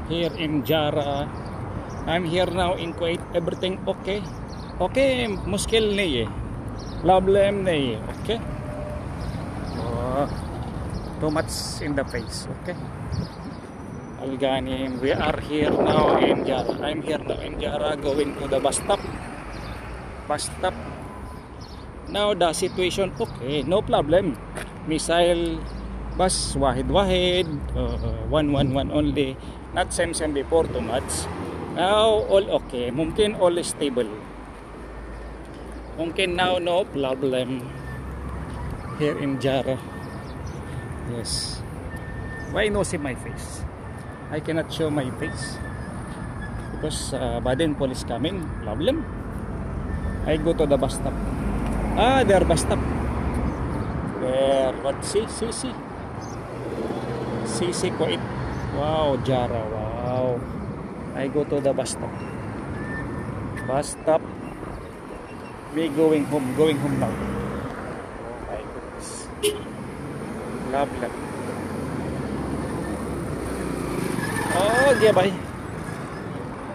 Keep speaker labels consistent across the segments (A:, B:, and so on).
A: here in Jara. I'm here now in Kuwait. Everything okay? Okay, muskil nahi hai. Problem nahi hai. Okay? Oh, too much in the face. Okay? Alganim, we are here now in Jara. I'm here now in Jara going to the bus stop. Bus stop. Now the situation okay, no problem. Missile bus wahid 111 only, not same before too much. Now all okay, mungkin all is stable. Mungkin now no problem here in Jara. Yes. Why no see my face? I cannot show my face because Baden police coming. Problem. I go to the bus stop. Ah, there bus stop. There, what? See Kuwait. Wow, Jara. Wow. I go to the bus stop. Bus stop. We going home now. Oh my goodness. Love. Oh, yeah, bye.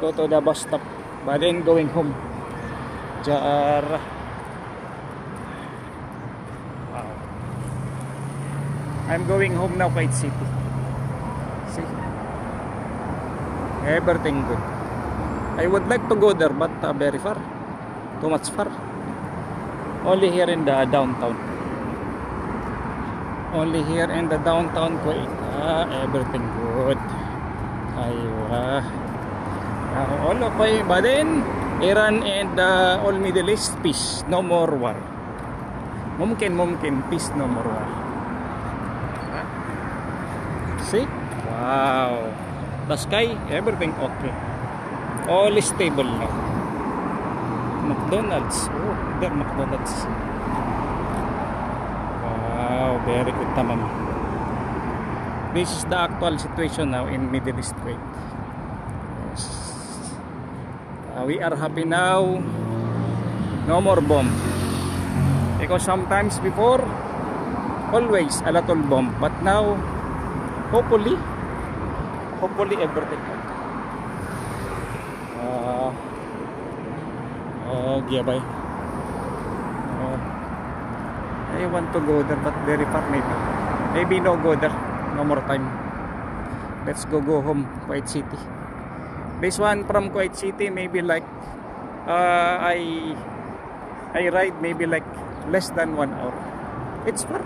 A: Go to the bus stop. But then going home. Jara. Wow. I'm going home now, Kuwait City. See? Everything good. I would like to go there, but very far. Too much far. Only here in the downtown. Only here in the downtown Kuwait. Everything good. Aywa. All okay. But then Iran and all Middle East peace. No more war. Mungkin peace, no more war. See? Wow. The sky, everything okay. All is stable now. McDonald's. Oh, there McDonald's. Wow, very good tamam. This is the actual situation now in Middle East Kuwait. Yes. We are happy now. No more bomb. Because sometimes before, always a lot of bomb. But now, hopefully everything okay. Yeah, bye. I want to go there, but very far maybe. Maybe no go there. No more time. Let's go home, Kuwait City. This one from Kuwait City, maybe like I ride maybe like less than 1 hour. It's far.